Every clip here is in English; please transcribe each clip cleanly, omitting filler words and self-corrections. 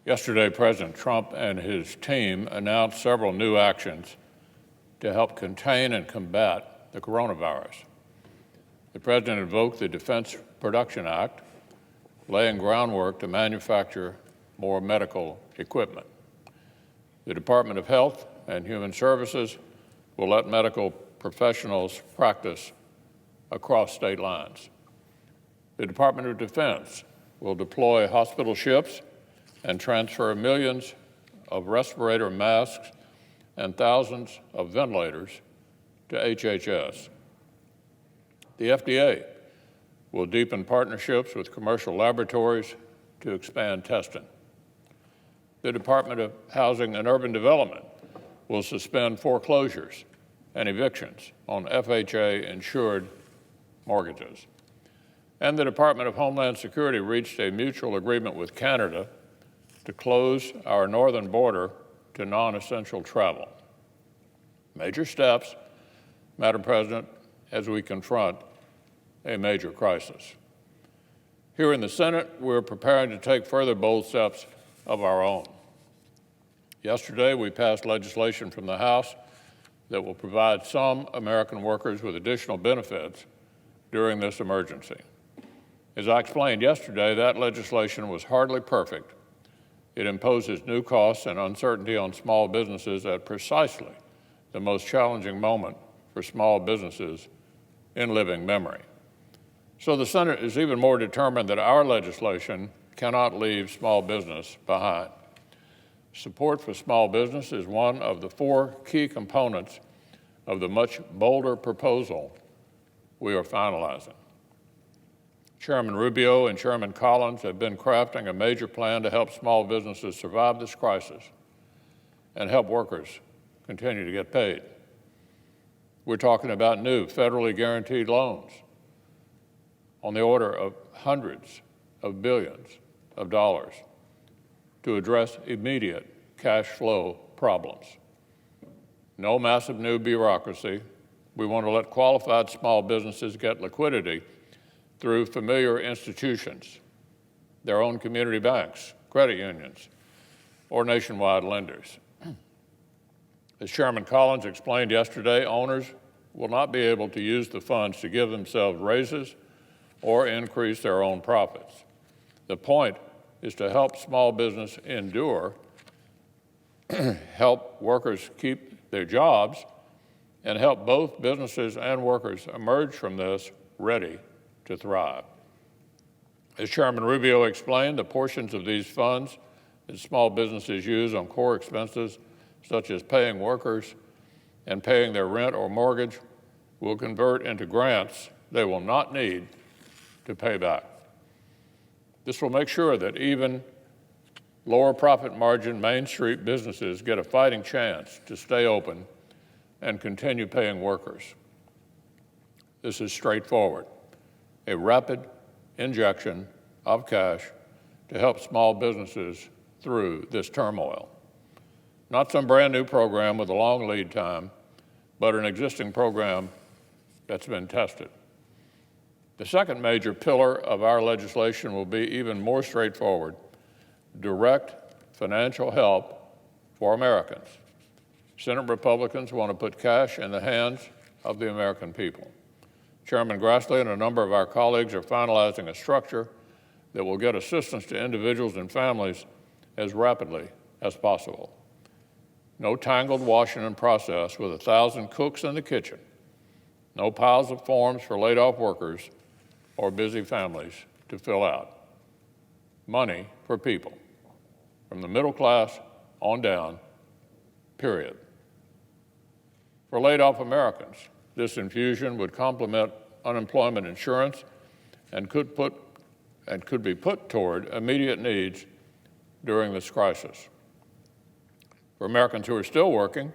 Yesterday, President Trump and his team announced several new actions to help contain and combat the coronavirus. The President invoked the Defense Production Act, laying groundwork to manufacture more medical equipment. The Department of Health and Human Services will let medical professionals practice across state lines. The Department of Defense will deploy hospital ships and transfer millions of respirator masks and thousands of ventilators to HHS. The FDA will deepen partnerships with commercial laboratories to expand testing. The Department of Housing and Urban Development will suspend foreclosures and evictions on FHA-insured mortgages. And the Department of Homeland Security reached a mutual agreement with Canada to close our northern border to non-essential travel. Major steps, Madam President, as we confront a major crisis. Here in the Senate, we're preparing to take further bold steps of our own. Yesterday, we passed legislation from the House that will provide some American workers with additional benefits during this emergency. As I explained yesterday, that legislation was hardly perfect. It imposes new costs and uncertainty on small businesses at precisely the most challenging moment for small businesses in living memory. So the Senate is even more determined that our legislation cannot leave small business behind. Support for small business is one of the 4 key components of the much bolder proposal we are finalizing. Chairman Rubio and Chairman Collins have been crafting a major plan to help small businesses survive this crisis and help workers continue to get paid. We're talking about new federally guaranteed loans on the order of hundreds of billions of dollars to address immediate cash flow problems. No massive new bureaucracy. We want to let qualified small businesses get liquidity through familiar institutions, their own community banks, credit unions, or nationwide lenders. As Chairman Collins explained yesterday, owners will not be able to use the funds to give themselves raises or increase their own profits. The point is to help small business endure, help workers keep their jobs, and help both businesses and workers emerge from this ready to thrive. As Chairman Rubio explained, the portions of these funds that small businesses use on core expenses, such as paying workers and paying their rent or mortgage, will convert into grants they will not need to pay back. This will make sure that even lower profit margin Main Street businesses get a fighting chance to stay open and continue paying workers. This is straightforward, a rapid injection of cash to help small businesses through this turmoil. Not some brand new program with a long lead time, but an existing program that's been tested. The second major pillar of our legislation will be even more straightforward: direct financial help for Americans. Senate Republicans want to put cash in the hands of the American people. Chairman Grassley and a number of our colleagues are finalizing a structure that will get assistance to individuals and families as rapidly as possible. No tangled Washington process with 1,000 cooks in the kitchen. No piles of forms for laid-off workers or busy families to fill out. Money for people, from the middle class on down, period. For laid-off Americans, this infusion would complement unemployment insurance and could be put toward immediate needs during this crisis. For Americans who are still working,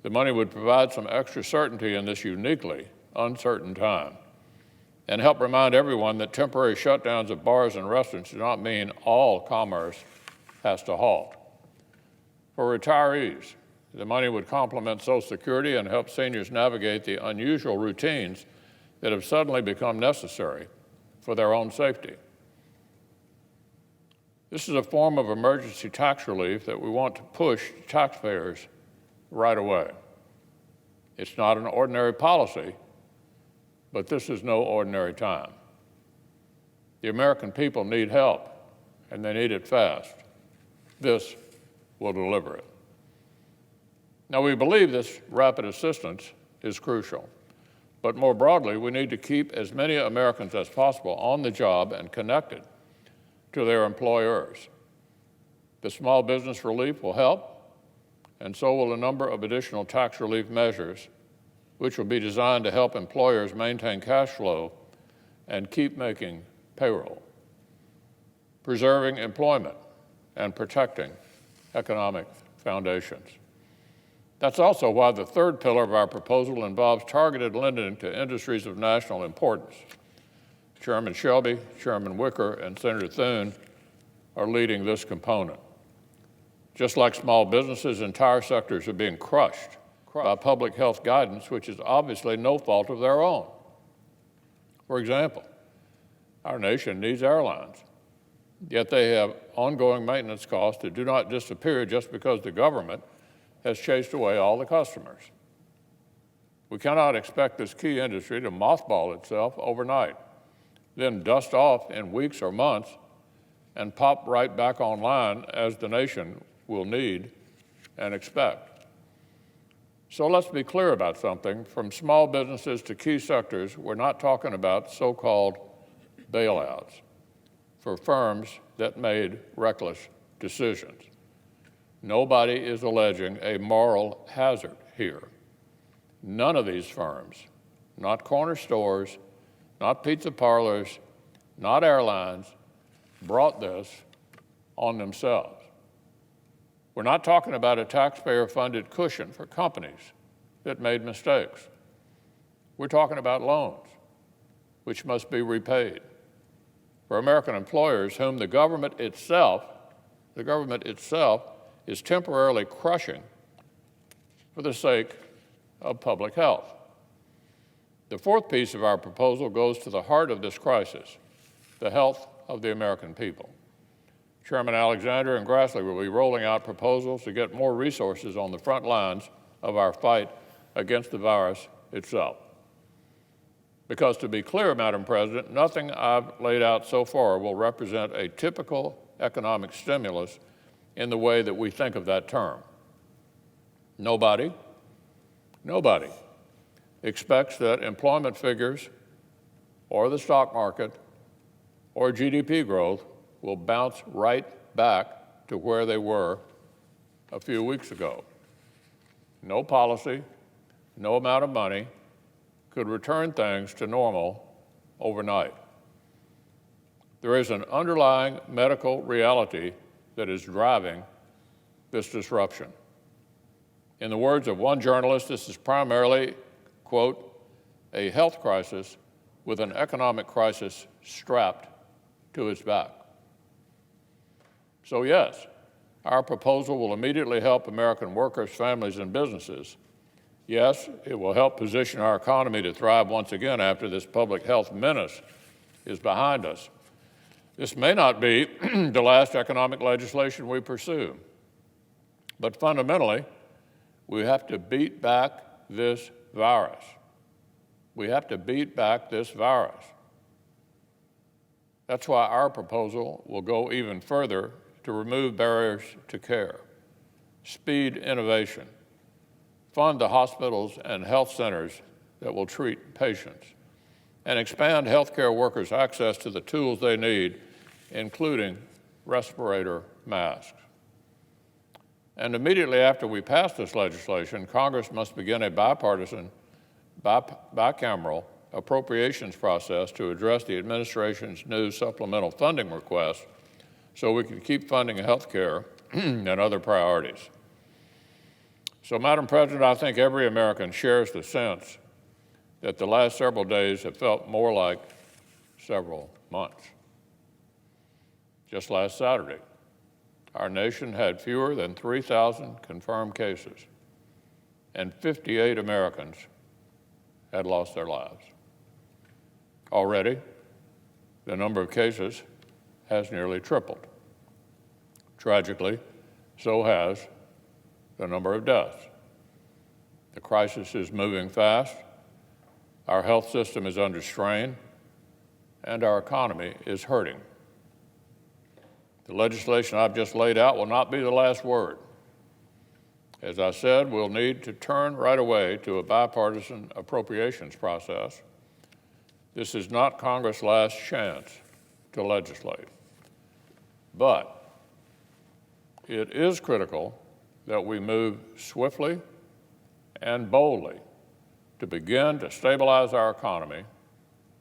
the money would provide some extra certainty in this uniquely uncertain time and help remind everyone that temporary shutdowns of bars and restaurants do not mean all commerce has to halt. For retirees, the money would complement Social Security and help seniors navigate the unusual routines that have suddenly become necessary for their own safety. This is a form of emergency tax relief that we want to push to taxpayers right away. It's not an ordinary policy, but this is no ordinary time. The American people need help, and they need it fast. This will deliver it. Now, we believe this rapid assistance is crucial, but more broadly, we need to keep as many Americans as possible on the job and connected to their employers. The small business relief will help, and so will a number of additional tax relief measures, which will be designed to help employers maintain cash flow and keep making payroll, preserving employment and protecting economic foundations. That's also why the third pillar of our proposal involves targeted lending to industries of national importance. Chairman Shelby, Chairman Wicker, and Senator Thune are leading this component. Just like small businesses, entire sectors are being crushed by public health guidance, which is obviously no fault of their own. For example, our nation needs airlines, yet they have ongoing maintenance costs that do not disappear just because the government has chased away all the customers. We cannot expect this key industry to mothball itself overnight, then dust off in weeks or months and pop right back online as the nation will need and expect. So let's be clear about something. From small businesses to key sectors, we're not talking about so-called bailouts for firms that made reckless decisions. Nobody is alleging a moral hazard here. None of these firms, not corner stores, not pizza parlors, not airlines, brought this on themselves. We're not talking about a taxpayer-funded cushion for companies that made mistakes. We're talking about loans, which must be repaid. For American employers whom the government itself is temporarily crushing for the sake of public health. The fourth piece of our proposal goes to the heart of this crisis, the health of the American people. Chairman Alexander and Grassley will be rolling out proposals to get more resources on the front lines of our fight against the virus itself. Because to be clear, Madam President, nothing I've laid out so far will represent a typical economic stimulus in the way that we think of that term. Nobody expects that employment figures or the stock market or GDP growth will bounce right back to where they were a few weeks ago. No policy, no amount of money could return things to normal overnight. There is an underlying medical reality that is driving this disruption. In the words of one journalist, this is primarily, quote, a health crisis with an economic crisis strapped to its back. So yes, our proposal will immediately help American workers, families, and businesses. Yes, it will help position our economy to thrive once again after this public health menace is behind us. This may not be the last economic legislation we pursue, but fundamentally, we have to beat back this virus. We have to beat back this virus. That's why our proposal will go even further to remove barriers to care, speed innovation, fund the hospitals and health centers that will treat patients, and expand healthcare workers' access to the tools they need, including respirator masks. And immediately after we pass this legislation, Congress must begin a bipartisan, bicameral appropriations process to address the administration's new supplemental funding request so we can keep funding health care and other priorities. So, Madam President, I think every American shares the sense that the last several days have felt more like several months. Just last Saturday, our nation had fewer than 3,000 confirmed cases, and 58 Americans had lost their lives. Already, the number of cases has nearly tripled. Tragically, so has the number of deaths. The crisis is moving fast, our health system is under strain, and our economy is hurting. The legislation I've just laid out will not be the last word. As I said, we'll need to turn right away to a bipartisan appropriations process. This is not Congress' last chance to legislate. But it is critical that we move swiftly and boldly to begin to stabilize our economy,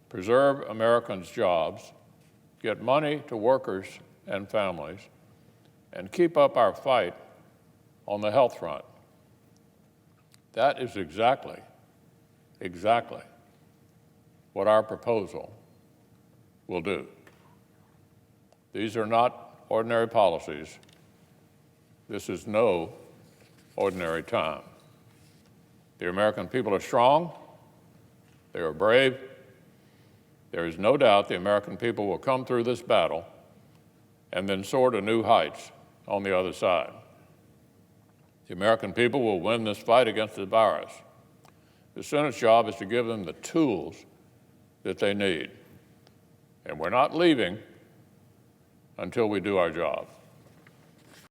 preserve Americans' jobs, get money to workers and families, and keep up our fight on the health front. That is exactly what our proposal will do. These are not ordinary policies. This is no ordinary time. The American people are strong. They are brave. There is no doubt the American people will come through this battle and then soar to new heights on the other side. The American people will win this fight against the virus. The Senate's job is to give them the tools that they need. And we're not leaving until we do our job.